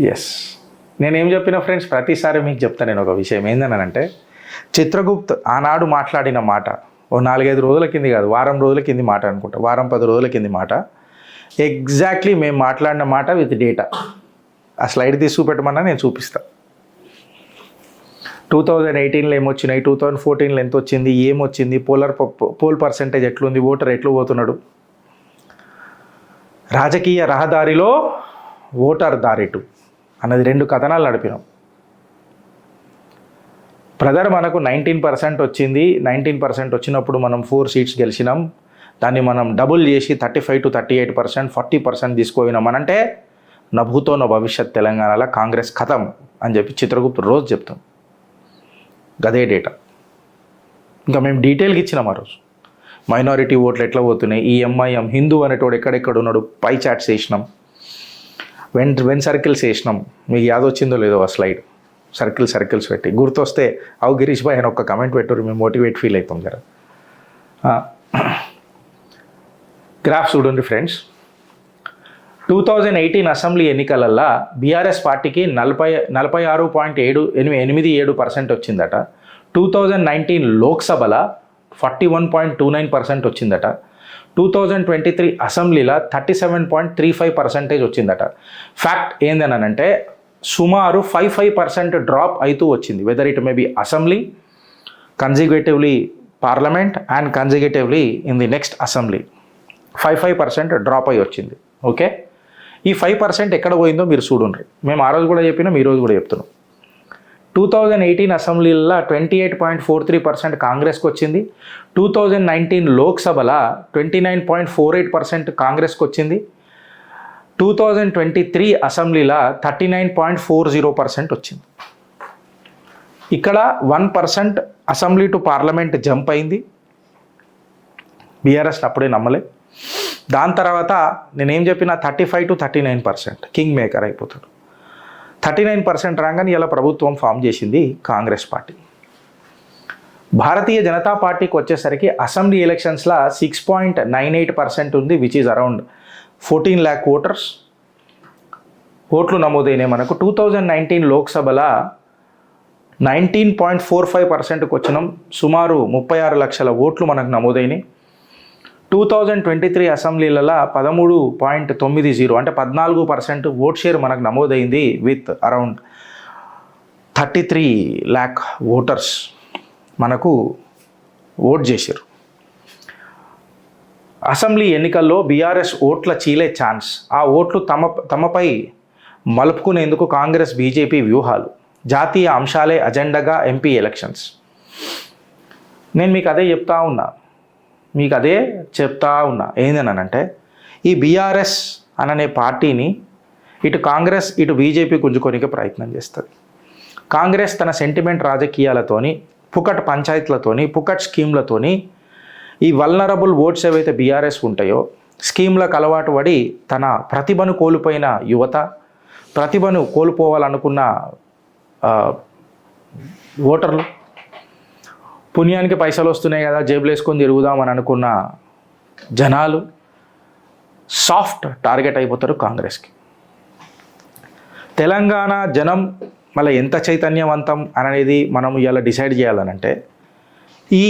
Yes, నేనేం చెప్పిన friends, ప్రతిసారి మీకు చెప్తాను నేను ఒక విషయం ఏందనంటే, చిత్రగుప్త్ ఆనాడు మాట్లాడిన మాట ఓ 4-5 రోజుల కింది కాదు, వారం రోజుల కింది మాట అనుకుంటా, 10 రోజుల కింది మాట, ఎగ్జాక్ట్లీ మేము మాట్లాడిన మాట విత్ డేటా. ఆ స్లైడ్ తీసి చూపెట్టమన్నా నేను చూపిస్తాను. 2018లో ఏమొచ్చినాయి, 2014లో ఎంత వచ్చింది, ఏమొచ్చింది, పోల్ పర్సెంటేజ్ ఎట్లుంది, ఓటర్ ఎట్లు పోతున్నాడు, రాజకీయ రహదారిలో ఓటర్ దారిటు అన్నది 2 కథనాలు నడిపినాం. బ్రదర్ మనకు 19% వచ్చింది. 19% వచ్చినప్పుడు మనం 4 సీట్స్ గెలిచినాం. దాన్ని మనం డబుల్ చేసి 35 to 38%, 40% తీసుకుపోయినాం అనంటే నభూతో నా భవిష్యత్ తెలంగాణలో కాంగ్రెస్ ఖతం అని చెప్పి చిత్రగుప్తు రోజు చెప్తాం. గదే డేటా ఇంకా మేము డీటెయిల్గా ఇచ్చినాం. ఆ రోజు మైనారిటీ ఓట్లు ఎట్లా పోతున్నాయి, ఈ ఎంఐఎం హిందూ అనేటోడు ఎక్కడెక్కడ ఉన్నాడు, పై చాట్స్ వేసినాం, వెన్ సర్కిల్స్ వేసినాం. మీకు యాదొచ్చిందో లేదో ఆ స్లైడ్, సర్కిల్స్ పెట్టి గుర్తొస్తే అవు గిరీష్ భాయ్ అని ఒక కమెంట్ పెట్టారు, మేము మోటివేట్ ఫీల్ అవుతాం. జర గ్రాఫ్ చూడండి ఫ్రెండ్స్. 2018 అసెంబ్లీ ఎన్నికలల్లో బీఆర్ఎస్ పార్టీకి 46.87% వచ్చిందట. 2019 లోక్సభల 41.29% వచ్చిందట. 2023 అసెంబ్లీలో 37.35% వచ్చిందట. ఫ్యాక్ట్ ఏందనంటే సుమారు 5% డ్రాప్ అవుతూ వచ్చింది. Whether it may be assembly, consecutively parliament and consecutively in the next assembly 5% drop అయ్యి వచ్చింది. ఓకే, ఈ 5% ఎక్కడ పోయిందో మీరు చూడండి. మేము ఆ రోజు కూడా చెప్పినాం, ఈ రోజు కూడా చెప్తున్నాం. 2018 అసెంబ్లీలో 28.43% కాంగ్రెస్కి వచ్చింది. 2019 లోక్సభల 29.48% కాంగ్రెస్కి వచ్చింది. 2023 అసెంబ్లీలో 39.40% వచ్చింది. ఇక్కడ 1% అసెంబ్లీ టు పార్లమెంట్ జంప్ అయింది. బీఆర్ఎస్ అప్పుడే నమ్మలే. దాని తర్వాత నేనేం చెప్పిన 35 to 39% కింగ్ మేకర్ అయిపోతాడు. 39% రాగానే ఇలా ప్రభుత్వం ఫామ్ చేసింది కాంగ్రెస్ పార్టీ. భారతీయ జనతా పార్టీకి వచ్చేసరికి అసెంబ్లీ ఎలక్షన్స్లో 6.98% ఉంది, which is around 14 lakh voters ఓట్లు నమోదైనాయి మనకు. 2019 లోక్సభల 19.45%కి వచ్చినాం, సుమారు 36 లక్షల ఓట్లు మనకు నమోదైనాయి. 2023 అసెంబ్లీలలో 13.90 అంటే 14% ఓట్ షేర్ మనకు నమోదైంది విత్ అరౌండ్ 33 lakh ఓటర్స్ మనకు ఓట్ చేశారు. అసెంబ్లీ ఎన్నికల్లో బీఆర్ఎస్ ఓట్ల చీలే ఛాన్స్. ఆ ఓట్లు తమపై మలుపుకునేందుకు కాంగ్రెస్ బీజేపీ వ్యూహాలు, జాతీయ అంశాలే అజెండాగా ఎంపీ ఎలక్షన్స్. నేను మీకు అదే చెప్తా ఉన్నా ఏందనంటే, ఈ బీఆర్ఎస్ అననే పార్టీని ఇటు కాంగ్రెస్ ఇటు బీజేపీ గుంజుకోనికే ప్రయత్నం చేస్తుంది. కాంగ్రెస్ తన సెంటిమెంట్ రాజకీయాలతోని, పుకట్ పంచాయతీలతోని, పుకట్ స్కీమ్లతోని ఈ వల్నరబుల్ ఓట్స్ ఏవైతే బీఆర్ఎస్ ఉంటాయో స్కీమ్లకు అలవాటు పడి తన ప్రతిభను కోల్పోయిన యువత, ప్రతిభను కోల్పోవాలనుకున్న ఓటర్లు, పుణ్యానికి పైసలు వస్తున్నాయి కదా జేబులు వేసుకొని తిరుగుదామని అనుకున్న జనాలు సాఫ్ట్ టార్గెట్ అయిపోతారు కాంగ్రెస్కి. తెలంగాణ జనం మళ్ళీ ఎంత చైతన్యవంతం అనేది మనం ఇలా డిసైడ్ చేయాలనంటే, ఈ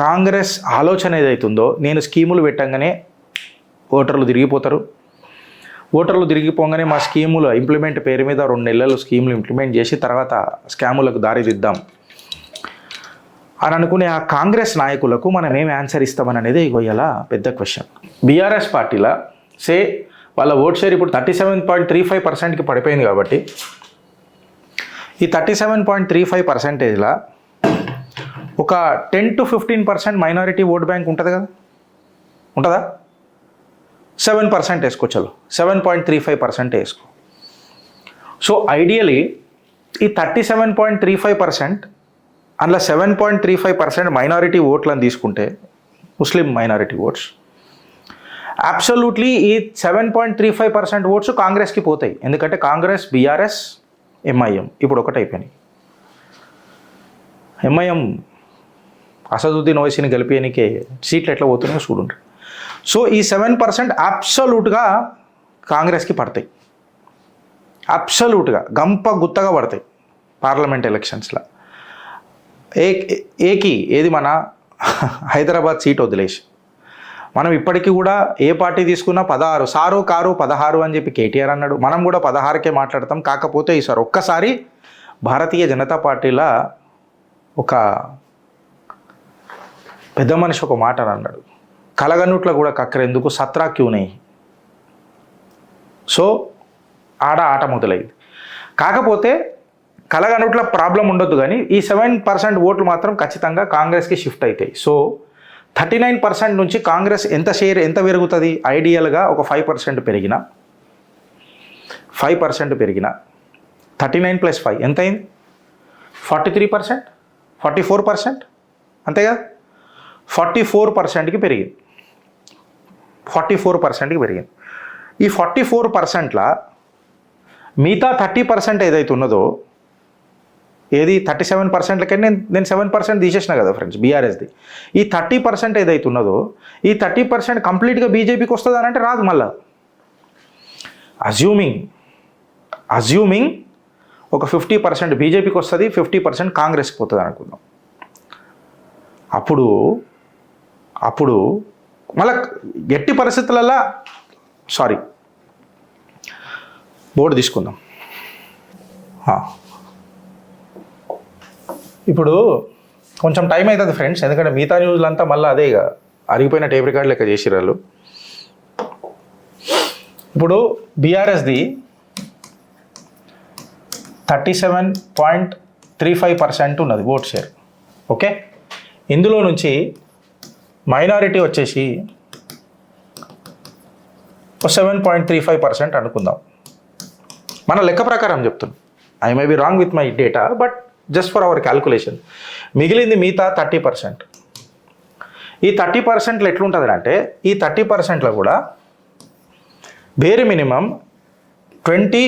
కాంగ్రెస్ ఆలోచన ఏదైతుందో, నేను స్కీములు పెట్టంగానే ఓటర్లు తిరిగిపోతారు, ఓటర్లు తిరిగిపోగానే మా స్కీముల ఇంప్లిమెంట్ పేరు మీద 2 నెలలు స్కీములు ఇంప్లిమెంట్ చేసి తర్వాత స్కాములకు దారిదిద్దాం అని అనుకునే ఆ కాంగ్రెస్ నాయకులకు మనం ఏం ఆన్సర్ ఇస్తామని అనేది ఇలా పెద్ద క్వశ్చన్. బీఆర్ఎస్ పార్టీలో వాళ్ళ ఓట్ షేర్ ఇప్పుడు 37.35%కి పడిపోయింది కాబట్టి ఈ 37.35%లో ఒక 10 to 15% మైనారిటీ ఓట్ బ్యాంక్ ఉంటుంది కదా, ఉంటుందా? 7% వేసుకో, చలో 7.35% వేసుకో. సో ఐడియలీ ఈ 37.35% అందులో 7.35% మైనారిటీ ఓట్లను తీసుకుంటే, ముస్లిం మైనారిటీ ఓట్స్, అబ్సల్యూట్లీ ఈ 7.35% ఓట్స్ కాంగ్రెస్కి పోతాయి. ఎందుకంటే కాంగ్రెస్, బీఆర్ఎస్, ఎంఐఎం ఇప్పుడు ఒకటైపోయినాయి. ఎంఐఎం అసదుద్దీన్ ఓవైసీని గెలిపేయనికే సీట్లు ఎట్లా పోతున్నాయో చూడండి. సో ఈ 7% అబ్సల్యూట్గా కాంగ్రెస్కి పడతాయి. అబ్సల్యూట్గా గంప గుత్తగా పడతాయి పార్లమెంట్ ఎలక్షన్స్లో. ఏది మన హైదరాబాద్ సీట్ వదిలేసి మనం ఇప్పటికీ కూడా ఏ పార్టీ తీసుకున్నా 16 సారు కారు 16 అని చెప్పి కేటీఆర్ అన్నాడు. మనం కూడా 16కే మాట్లాడతాం. కాకపోతే ఈసారి ఒక్కసారి భారతీయ జనతా పార్టీలో ఒక పెద్ద మనిషి ఒక మాట అన్నాడు, కలగనుట్లో కూడా కక్కరెందుకు సత్రా క్యూనై. సో ఆట మొదలైంది. కాకపోతే కలగనుట్ల ప్రాబ్లం ఉండొద్దు, కానీ ఈ 7% ఓట్లు మాత్రం ఖచ్చితంగా కాంగ్రెస్కి షిఫ్ట్ అవుతాయి. సో 39% నుంచి కాంగ్రెస్ ఎంత పెరుగుతుంది ఐడియల్గా ఒక 5% పెరిగిన 39 + 5 ఎంత అయింది? 43%, 44%, అంతేగా. 44%కి పెరిగింది. 44%కి పెరిగింది. ఈ 44%లా మిగతా 30% ఏదైతే ఉన్నదో, ఏది 37%లకైనా నేను 7% తీసేసిన కదా ఫ్రెండ్స్ బీఆర్ఎస్ది. ఈ 30% ఏదైతే ఉన్నదో, ఈ 30% కంప్లీట్గా బీజేపీకి వస్తుంది అని అంటే రాదు. మళ్ళా అజ్యూమింగ్ ఒక 50% బీజేపీకి వస్తుంది, 50% కాంగ్రెస్కి పోతుంది అనుకుందాం. అప్పుడు మళ్ళా గట్టి పరిస్థితులలో బోర్డు తీసుకుందాం. ఇప్పుడు కొంచెం టైం అవుతుంది ఫ్రెండ్స్, ఎందుకంటే మిగతా న్యూస్లు అంతా మళ్ళీ అదే అరిగిపోయిన టేప్ రికార్డ్ లెక్క చేసిర్రు వాళ్ళు. ఇప్పుడు బీఆర్ఎస్ది 37.35% ఉన్నది ఓట్ షేర్. ఓకే, ఇందులో నుంచి మైనారిటీ వచ్చేసి 7.35% అనుకుందాం. మన లెక్క ప్రకారం చెప్తున్నాం. I may be wrong with my data, but just for hour calculation. మిగిలింది మిగతా 30%. ఈ 30%లో ఎట్లుంటుంది అంటే, ఈ 30%లో కూడా వేరే మినిమం 20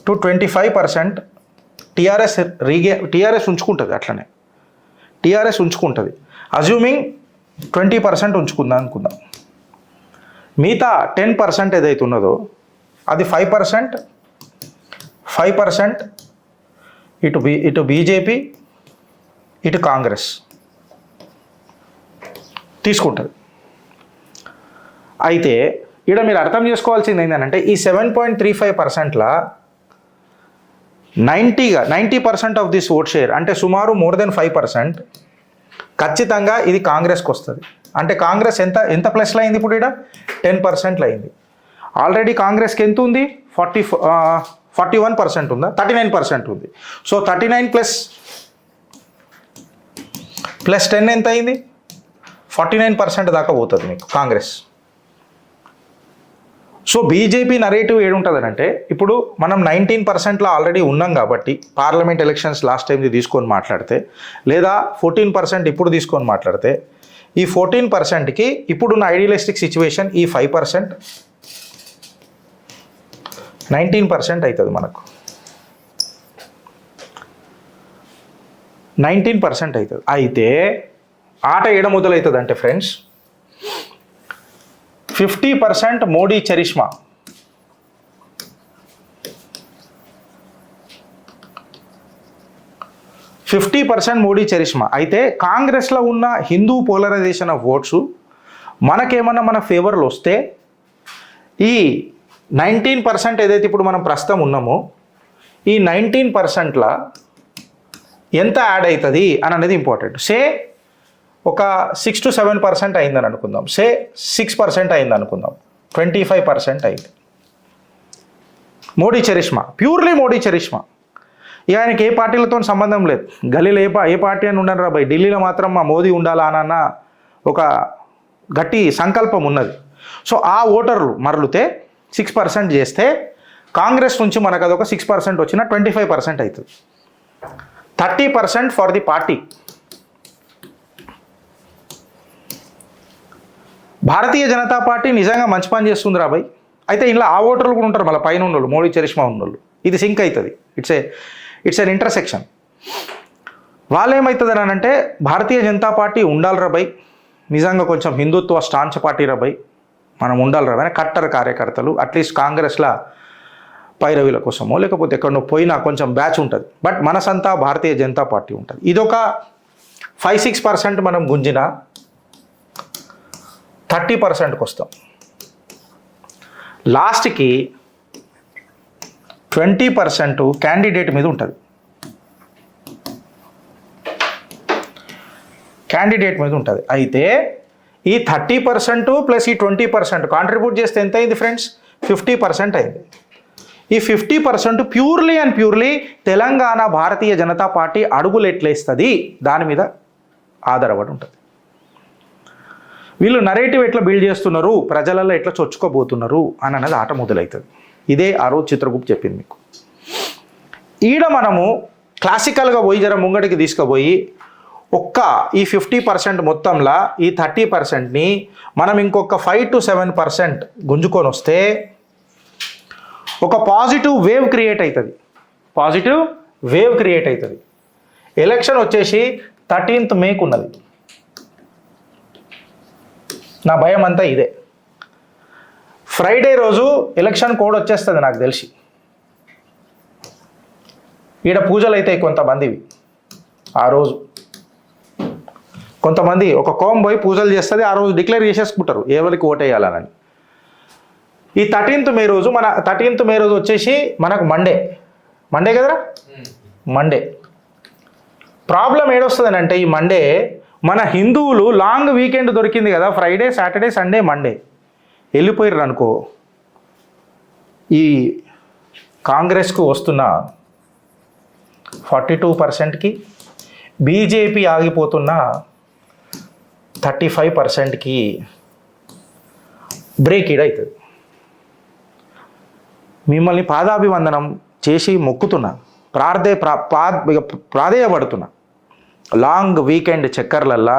to 25% టీఆర్ఎస్ ఉంచుకుంటుంది. అట్లనే టీఆర్ఎస్ ఉంచుకుంటుంది. అజ్యూమింగ్ 20% ఉంచుకుందాం అనుకుందాం. మిగతా 10% ఏదైతే ఉన్నదో అది 5% ఇటు బీజేపీ ఇటు కాంగ్రెస్ తీసుకుంటుంది. అయితే ఇక్కడ మీరు అర్థం చేసుకోవాల్సింది ఏంటంటే, ఈ 7.35%లా 90% ఆఫ్ దిస్ ఓట్ షేర్ అంటే సుమారు మోర్ దెన్ 5% ఖచ్చితంగా ఇది కాంగ్రెస్కి వస్తుంది. అంటే కాంగ్రెస్ ఎంత ప్లస్లో అయింది? ఇప్పుడు ఇక్కడ 10% అయింది. ఆల్రెడీ కాంగ్రెస్కి ఎంత ఉంది? 41% ఉందా? 39% ఉంది. సో 39 ప్లస్ 10 ఎంత అయింది? 49% దాకా పోతుంది మీకు కాంగ్రెస్. సో బీజేపీ నరేటివ్ ఏడుంటుంది అంటే, ఇప్పుడు మనం 19%లో ఆల్రెడీ ఉన్నాం కాబట్టి పార్లమెంట్ ఎలక్షన్స్ లాస్ట్ టైంది తీసుకొని మాట్లాడితే, లేదా 14% ఇప్పుడు తీసుకొని మాట్లాడితే, ఈ 14%కి ఇప్పుడున్న ఐడియలిస్టిక్ సిచ్యువేషన్ ఈ 5% 19% అవుతుంది మనకు. 19% అవుతుంది. అయితే ఆట ఏడ మొదలవుతుంది అంటే friends, 50% Modi charisma. Modi charisma. అయితే కాంగ్రెస్లో ఉన్న హిందూ పోలరైజేషన్ ఆఫ్ ఓట్స్ మనకేమన్నా మన ఫేవర్లో వస్తే, ఈ 19% ఏదైతే ఇప్పుడు మనం ప్రస్తుతం ఉన్నామో, ఈ 19%లా ఎంత యాడ్ అవుతుంది అని అనేది ఇంపార్టెంట్. సే ఒక 6 to 7% అయిందని అనుకుందాం. సే 6% అయింది అనుకుందాం. 25% అయింది. Modi charisma, purely Modi charisma. ఇక ఆయనకి ఏ పార్టీలతో సంబంధం లేదు. గల్లీలో ఏ పార్టీ అని ఉండను రా భయ్, ఢిల్లీలో మాత్రం మా మోదీ ఉండాలా అన్న ఒక గట్టి సంకల్పం ఉన్నది. సో ఆ ఓటర్లు మరలితే 6% చేస్తే కాంగ్రెస్ నుంచి మనకు అదొక 6% వచ్చిన 25% అవుతుంది. 30% for the party. Bharatiya Janata party నిజంగా మంచి పని చేస్తుంది రా భయ్. అయితే ఇలా ఆ ఓటర్లు కూడా ఉంటారు మళ్ళీ పైన ఉన్నోళ్ళు, మోడీ చరిష్మా ఉన్నోళ్ళు. ఇది సింక్ అవుతుంది. It's an intersection. వాళ్ళు ఏమవుతుంది అని అంటే, భారతీయ జనతా పార్టీ ఉండాలి రా భయ్, నిజంగా కొంచెం హిందుత్వ స్టాంచ్ పార్టీ రా భయ్, మనం ఉండాలి రా భయ్, కట్టర్ కార్యకర్తలు. అట్లీస్ట్ కాంగ్రెస్లో పైరవీల కోసమో లేకపోతే ఎక్కడనో పోయినా కొంచెం బ్యాచ్ ఉంటుంది. బట్ మనసంతా భారతీయ జనతా పార్టీ ఉంటుంది. ఇదొక 5-6% మనం గుంజిన 30%కి వస్తాం. లాస్ట్కి 20% క్యాండిడేట్ మీద ఉంటుంది. క్యాండిడేట్ మీద ఉంటుంది. అయితే ఈ 30% ప్లస్ ఈ 20% కాంట్రిబ్యూట్ చేస్తే ఎంత అయింది ఫ్రెండ్స్? 50% అయింది. ఈ 50% ప్యూర్లీ తెలంగాణ భారతీయ జనతా పార్టీ అడుగులు ఎట్లేస్తుంది దాని మీద ఆధారపడి ఉంటుంది. వీళ్ళు నరేటివ్ ఎట్లా బిల్డ్ చేస్తున్నారు, ప్రజలలో ఎట్లా చొచ్చుకోబోతున్నారు అని అనేది ఆట మొదలవుతుంది. ఇదే ఆ రోజు చిత్రగుప్త చెప్పింది మీకు. ఈడ మనము క్లాసికల్గా పోయి జర ముంగడికి తీసుకుపోయి ఈ 50% మొత్తంలో ఈ 30%ని మనం ఇంకొక 5 to 7% గుంజుకొని వస్తే ఒక పాజిటివ్ వేవ్ క్రియేట్ అవుతుంది. ఎలక్షన్ వచ్చేసి 13th May ఉన్నది. నా భయం అంతా ఇదే. ఫ్రైడే రోజు ఎలక్షన్ కోడ్ వచ్చేస్తుంది నాకు తెలిసి. ఈడ పూజలు అవుతాయి కొంతమందివి ఆ రోజు. కొంతమంది ఒక కోం పోయి పూజలు చేస్తుంది, ఆ రోజు డిక్లేర్ చేసేసుకుంటారు ఎవరికి ఓటేయాలని. ఈ 13th May రోజు 13th May రోజు వచ్చేసి మనకు మండే కదరా. మండే ప్రాబ్లం ఏడొస్తుంది అంటే ఈ మండే మన హిందువులు లాంగ్ వీకెండ్ దొరికింది కదా, ఫ్రైడే, సాటర్డే, సండే, మండే వెళ్ళిపోయారు అనుకో. ఈ కాంగ్రెస్కు వస్తున్న 42%కి బీజేపీ ఆగిపోతున్న 35%కి బ్రేక్ ఈడ్ అవుతుంది. మిమ్మల్ని పాదాభివందనం చేసి మొక్కుతున్నా, ప్రాధేయపడుతున్నా. లాంగ్ వీకెండ్ చక్కర్లల్లా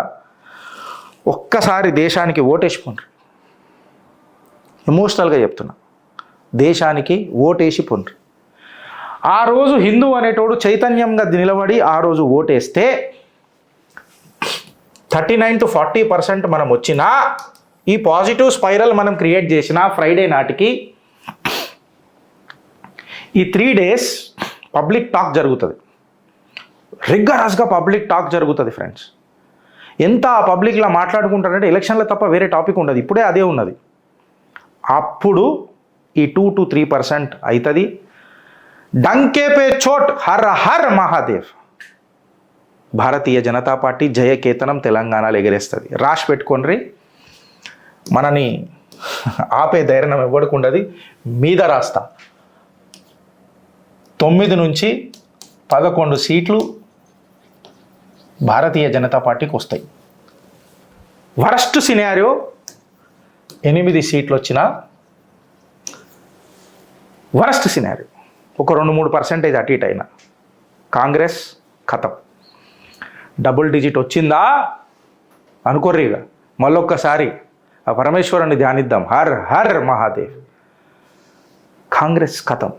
ఒక్కసారి దేశానికి ఓటేసిపోండ్రి. ఎమోషనల్గా చెప్తున్నా, దేశానికి ఓటేసి పోండ్రి. ఆ రోజు హిందూ అనేటోడు చైతన్యంగా నిలబడి ఆ రోజు ఓటేస్తే 39 to 40% మనం వచ్చినా, ఈ పాజిటివ్ స్పైరల్ మనం క్రియేట్ చేసిన ఫ్రైడే నాటికి ఈ 3 days పబ్లిక్ టాక్ జరుగుతుంది. రిగ్గరస్గా పబ్లిక్ టాక్ జరుగుతుంది ఫ్రెండ్స్. ఎంత పబ్లిక్లా మాట్లాడుకుంటారంటే ఎలక్షన్లో తప్ప వేరే టాపిక్ ఉండదు. ఇప్పుడే అదే ఉన్నది. అప్పుడు ఈ 2 to 3% అవుతుంది. డంకే pay చోట్ her Har Mahadev. Bharatiya Janata party జయకేతనం తెలంగాణలో ఎగరేస్తుంది. రాసి పెట్టుకోండి. మనని ఆపే ధైర్యం ఇవ్వడకుండది. మీద రాస్తా 9 నుంచి 11 సీట్లు భారతీయ జనతా పార్టీకి వస్తాయి. వరస్ట్ సినారియో 8 సీట్లు వచ్చినా, వరస్ట్ సినారియో ఒక 2-3% అటు ఇటు అయినా కాంగ్రెస్ ఖతం. డబుల్ డిజిట్ వచ్చిందా అనుకోర్రిగా. మళ్ళొక్కసారి ఆ పరమేశ్వరుని ధ్యానిద్దాం. హర్ హర్ మహాదేవ్. కాంగ్రెస్ ఖతం.